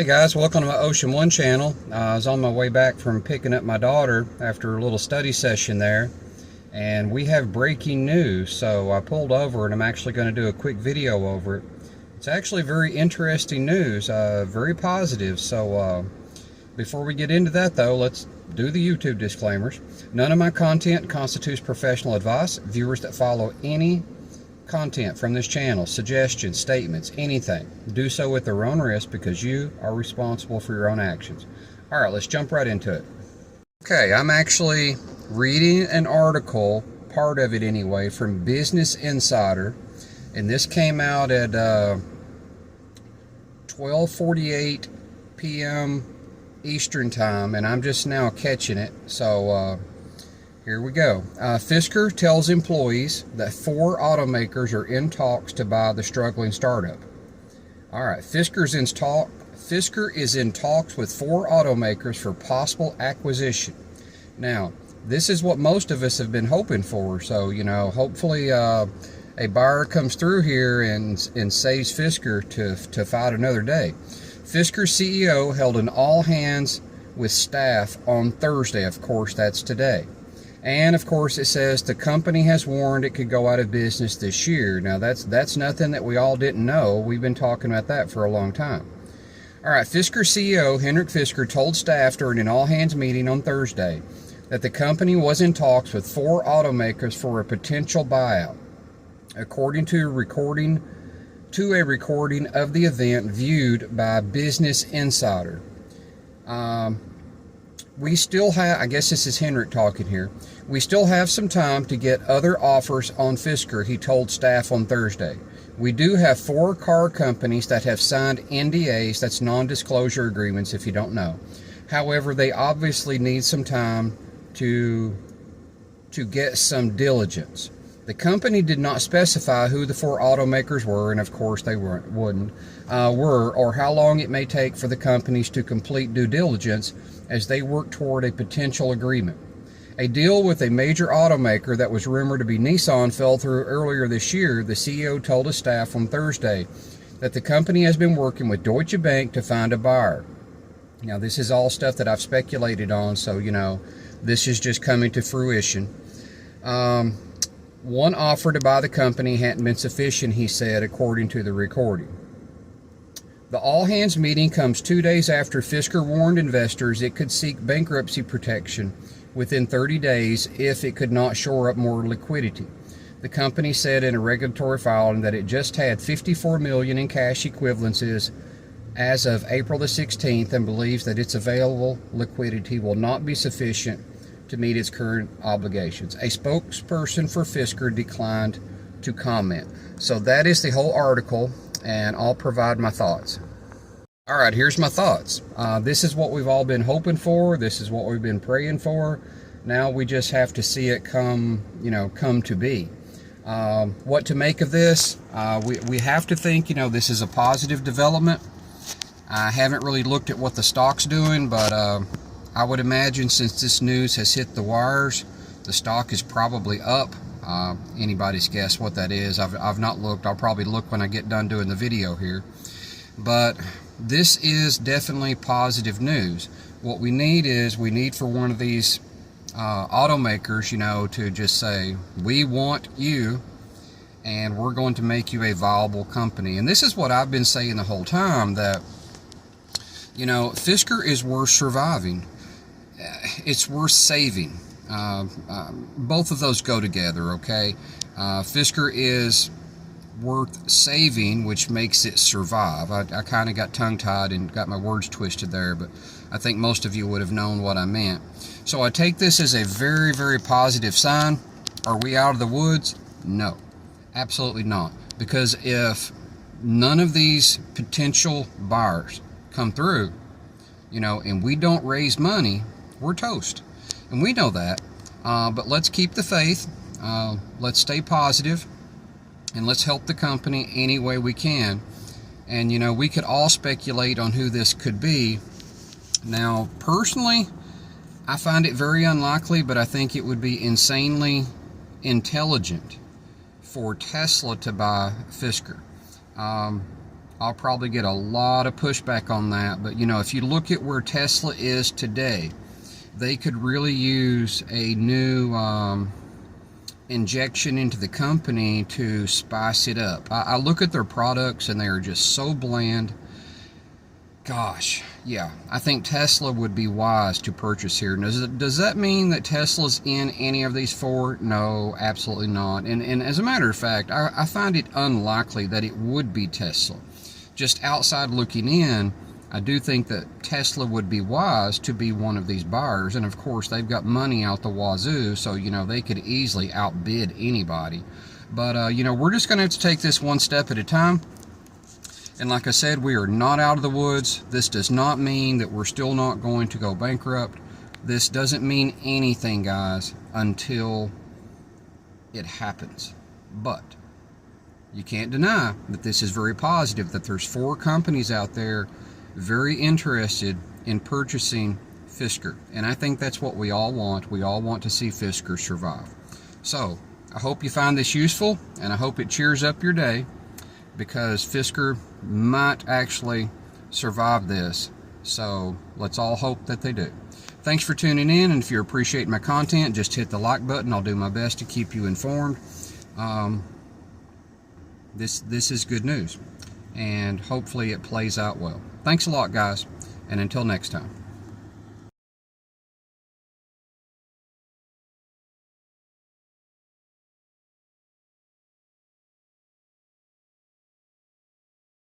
guys, welcome to my Ocean One channel. I was on my way back from picking up my daughter after a little study session there, and we have breaking news, so I pulled over and I'm actually going to do a quick video over it. It's actually very interesting news, very positive. So before we get into that though, let's do the YouTube disclaimers. None of my content constitutes professional advice. Viewers that follow any content from this channel, suggestions, statements, anything, do so at their own risk because you are responsible for your own actions. All right, let's jump right into it. Okay, I'm actually reading an article, part of it anyway, from Business Insider, and this came out at 12:48 p.m. Eastern time, and I'm just now catching it. So here we go. Fisker tells employees that 4 automakers are in talks to buy the struggling startup. All right, Fisker is in talks with 4 automakers for possible acquisition. Now, this is what most of us have been hoping for. So, you know, hopefully a buyer comes through here and saves Fisker to fight another day. Fisker's CEO held an all-hands with staff on Thursday. Of course, that's today. And of course it says the company has warned it could go out of business this year. Now that's nothing that we all didn't know. We've been talking about that for a long time. All right, Fisker CEO Henrik Fisker told staff during an all-hands meeting on Thursday that the company was in talks with 4 automakers for a potential buyout, according to a recording of the event viewed by Business Insider. We still have, I guess this is Henrik talking here, we still have some time to get other offers on Fisker, he told staff on Thursday. We do have 4 car companies that have signed NDAs, that's non-disclosure agreements if you don't know. However, they obviously need some time to get some diligence. The company did not specify who the 4 automakers were, and of course they wouldn't, or how long it may take for the companies to complete due diligence as they work toward a potential agreement. A deal with a major automaker that was rumored to be Nissan fell through earlier this year. The CEO told his staff on Thursday that the company has been working with Deutsche Bank to find a buyer. Now, this is all stuff that I've speculated on, so, you know, this is just coming to fruition. One offer to buy the company hadn't been sufficient, he said, according to the recording. The all-hands meeting comes 2 days after Fisker warned investors it could seek bankruptcy protection within 30 days if it could not shore up more liquidity. The company said in a regulatory filing that it just had $54 million in cash equivalences as of April the 16th and believes that its available liquidity will not be sufficient to meet its current obligations. A spokesperson for Fisker declined to comment. So that is the whole article, and I'll provide my thoughts. All right, here's my thoughts. This is what we've all been hoping for. This is what we've been praying for. Now we just have to see it come to be. What to make of this? We have to think, this is a positive development. I haven't really looked at what the stock's doing, but I would imagine since this news has hit the wires, the stock is probably up. Anybody's guess what that is. I've not looked. I'll probably look when I get done doing the video here. But this is definitely positive news. What we need for one of these automakers, to just say, we want you and we're going to make you a viable company. And this is what I've been saying the whole time, that, Fisker is worth surviving. It's worth saving. Both of those go together, okay? Fisker is worth saving, which makes it survive. I kind of got tongue-tied and got my words twisted there, but I think most of you would have known what I meant. So I take this as a very, very positive sign. Are we out of the woods? No, absolutely not. Because if none of these potential buyers come through, and we don't raise money, we're toast. And we know that, but let's keep the faith, let's stay positive, and let's help the company any way we can. And we could all speculate on who this could be. Now, personally, I find it very unlikely, but I think it would be insanely intelligent for Tesla to buy Fisker. I'll probably get a lot of pushback on that. But, you know, if you look at where Tesla is today, they could really use a new injection into the company to spice it up. I look at their products and they are just so bland. Gosh, yeah, I think Tesla would be wise to purchase here. Does that mean that Tesla's in any of these four? No, absolutely not. And as a matter of fact, I find it unlikely that it would be Tesla. Just outside looking in, I do think that Tesla would be wise to be one of these buyers. And of course, they've got money out the wazoo, so, you know, they could easily outbid anybody. But, you know, we're just going to have to take this one step at a time. And like I said, we are not out of the woods. This does not mean that we're still not going to go bankrupt. This doesn't mean anything, guys, until it happens. But you can't deny that this is very positive, that there's 4 companies out there very interested in purchasing Fisker. And I think that's what we all want. We all want to see Fisker survive. So I hope you find this useful, and I hope it cheers up your day, because Fisker might actually survive this. So let's all hope that they do. Thanks for tuning in, and if you appreciate my content, just hit the like button. I'll do my best to keep you informed. This is good news, and hopefully it plays out well. Thanks a lot, guys, and until next time.